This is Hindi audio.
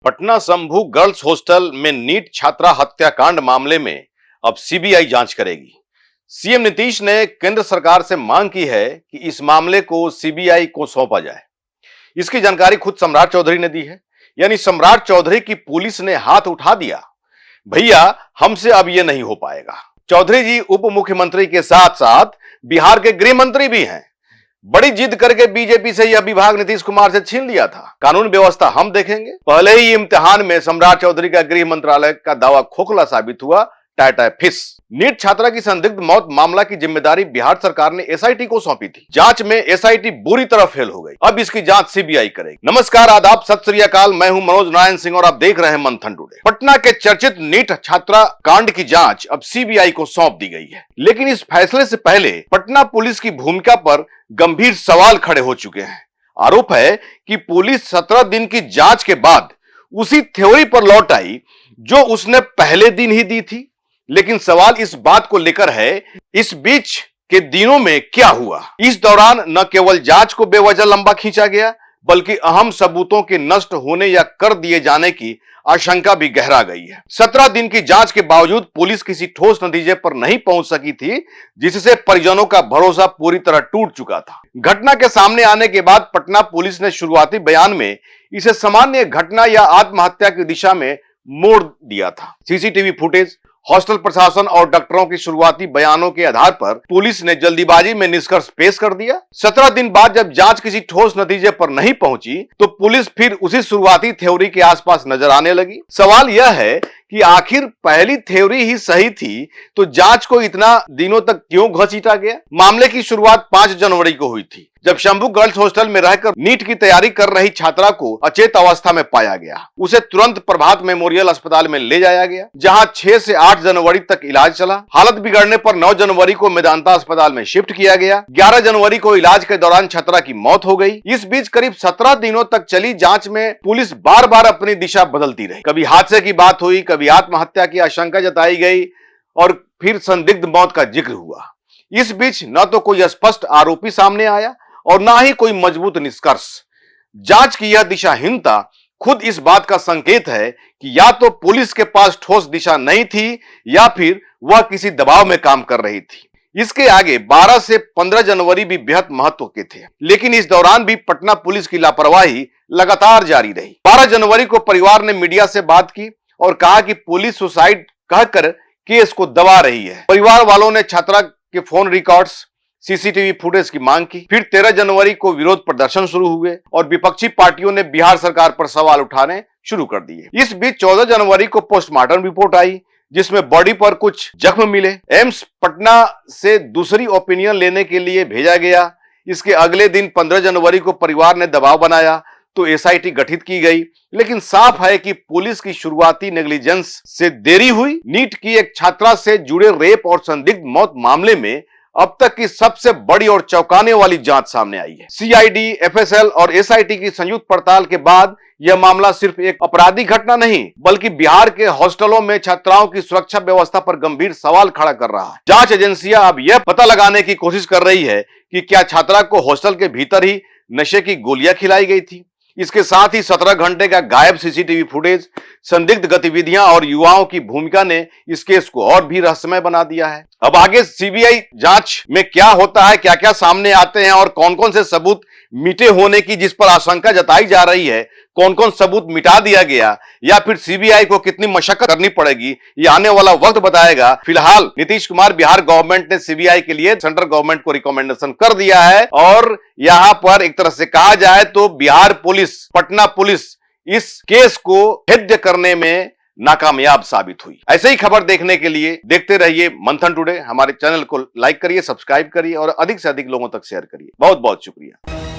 पटना संभू गर्ल्स हॉस्टल में नीट छात्रा हत्याकांड मामले में अब सीबीआई जांच करेगी। सीएम नीतीश ने केंद्र सरकार से मांग की है कि इस मामले को सीबीआई को सौंपा जाए। इसकी जानकारी खुद सम्राट चौधरी ने दी है। यानी सम्राट चौधरी की पुलिस ने हाथ उठा दिया, भैया हमसे अब यह नहीं हो पाएगा। चौधरी जी उप मुख्यमंत्री के साथ साथ बिहार के गृह मंत्री भी हैं। बड़ी जिद करके बीजेपी से यह विभाग नीतीश कुमार से छीन लिया था। कानून व्यवस्था हम देखेंगे। पहले ही इम्तिहान में सम्राट चौधरी का गृह मंत्रालय का दावा खोखला साबित हुआ। टाटा फिस। नीट छात्रा की संदिग्ध मौत मामला की जिम्मेदारी बिहार सरकार ने एसआईटी को सौंपी थी। जांच में एसआईटी बुरी तरह फेल हो गई। अब इसकी जांच सीबीआई करेगी। नमस्कार, आदाब, सत श्री अकाल। मैं हूं मनोज नारायण सिंह और आप देख रहे हैं मंथन टुडे। पटना के चर्चित नीट छात्रा कांड की जांच अब सीबीआई को सौंप दी गई है। लेकिन इस फैसले से पहले पटना पुलिस की भूमिका पर गंभीर सवाल खड़े हो चुके हैं। आरोप है कि पुलिस 17 दिन की जांच के बाद उसी थ्योरी पर लौट आई जो उसने पहले दिन ही दी थी। लेकिन सवाल इस बात को लेकर है, इस बीच के दिनों में क्या हुआ। इस दौरान न केवल जांच को बेवजह लंबा खींचा गया, बल्कि अहम सबूतों के नष्ट होने या कर दिए जाने की आशंका भी गहरा गई है। 17 दिन की जांच के बावजूद पुलिस किसी ठोस नतीजे पर नहीं पहुंच सकी थी, जिससे परिजनों का भरोसा पूरी तरह टूट चुका था। घटना के सामने आने के बाद पटना पुलिस ने शुरुआती बयान में इसे सामान्य घटना या आत्महत्या की दिशा में मोड़ दिया था। सीसीटीवी फुटेज, हॉस्टल प्रशासन और डॉक्टरों की शुरुआती बयानों के आधार पर पुलिस ने जल्दीबाजी में निष्कर्ष पेश कर दिया। 17 दिन बाद जब जांच किसी ठोस नतीजे पर नहीं पहुंची तो पुलिस फिर उसी शुरुआती थ्योरी के आसपास नजर आने लगी। सवाल यह है कि आखिर पहली थ्योरी ही सही थी तो जांच को इतना दिनों तक क्यों घसीटा गया। मामले की शुरुआत 5 जनवरी को हुई थी, जब शंभू गर्ल्स हॉस्टल में रहकर नीट की तैयारी कर रही छात्रा को अचेत अवस्था में पाया गया। उसे तुरंत प्रभात मेमोरियल अस्पताल में ले जाया गया, जहां 6 से 8 जनवरी तक इलाज चला। हालत बिगड़ने पर 9 जनवरी को मेदांता अस्पताल में शिफ्ट किया गया। 11 जनवरी को इलाज के दौरान छात्रा की मौत हो गई। इस बीच करीब 17 दिनों तक चली जांच में पुलिस बार बार अपनी दिशा बदलती रही। कभी हादसे की बात हुई, कभी आत्महत्या की आशंका जताई गई और फिर संदिग्ध मौत का जिक्र हुआ। इस बीच न तो कोई स्पष्ट आरोपी सामने आया और ना ही कोई मजबूत निष्कर्ष। जांच की यह दिशाहीनता खुद इस बात का संकेत है कि या तो पुलिस के पास ठोस दिशा नहीं थी या फिर वह किसी दबाव में काम कर रही थी। इसके आगे 12 से 15 जनवरी भी बेहद महत्व के थे, लेकिन इस दौरान भी पटना पुलिस की लापरवाही लगातार जारी रही। 12 जनवरी को परिवार ने मीडिया से बात की और कहा कि पुलिस सुसाइड कहकर केस को दबा रही है। परिवार वालों ने छात्रा के फोन रिकॉर्ड्स, सीसीटीवी फुटेज की मांग की। फिर 13 जनवरी को विरोध प्रदर्शन शुरू हुए और विपक्षी पार्टियों ने बिहार सरकार पर सवाल उठाने शुरू कर दिए। इस बीच 14 जनवरी को पोस्टमार्टम रिपोर्ट आई, जिसमें बॉडी पर कुछ जख्म मिले। एम्स पटना से दूसरी ओपिनियन लेने के लिए भेजा गया। इसके अगले दिन 15 जनवरी को परिवार ने दबाव बनाया तो एसआईटी गठित की गई। लेकिन साफ है कि पुलिस की शुरुआती नेग्लिजेंस से देरी हुई। नीट की एक छात्रा से जुड़े रेप और संदिग्ध मौत मामले में अब तक की सबसे बड़ी और चौंकाने वाली जांच सामने आई है। सीआईडी, एफएसएल और एसआईटी की संयुक्त पड़ताल के बाद यह मामला सिर्फ एक आपराधिक घटना नहीं, बल्कि बिहार के हॉस्टलों में छात्राओं की सुरक्षा व्यवस्था पर गंभीर सवाल खड़ा कर रहा है। जांच एजेंसियां अब यह पता लगाने की कोशिश कर रही है कि क्या छात्रा को हॉस्टल के भीतर ही नशे की गोलियां खिलाई गई थी। इसके साथ ही 17 घंटे का गायब सीसीटीवी फुटेज, संदिग्ध गतिविधियां और युवाओं की भूमिका ने इस केस को और भी रहस्यमय बना दिया है। अब आगे सीबीआई जांच में क्या होता है, क्या क्या सामने आते हैं और कौन कौन से सबूत मिटे होने की जिस पर आशंका जताई जा रही है, कौन कौन सबूत मिटा दिया गया या फिर सीबीआई को कितनी मशक्कत करनी पड़ेगी, ये आने वाला वक्त बताएगा। फिलहाल नीतीश कुमार बिहार गवर्नमेंट ने सीबीआई के लिए सेंट्रल गवर्नमेंट को रिकमेंडेशन कर दिया है और यहां पर एक तरह से कहा जाए तो बिहार पुलिस, पटना पुलिस इस केस को भेद्य करने में नाकामयाब साबित हुई। ऐसे ही खबर देखने के लिए देखते रहिए मंथन टुडे। हमारे चैनल को लाइक करिए, सब्सक्राइब करिए और अधिक से अधिक लोगों तक शेयर करिए। बहुत बहुत शुक्रिया।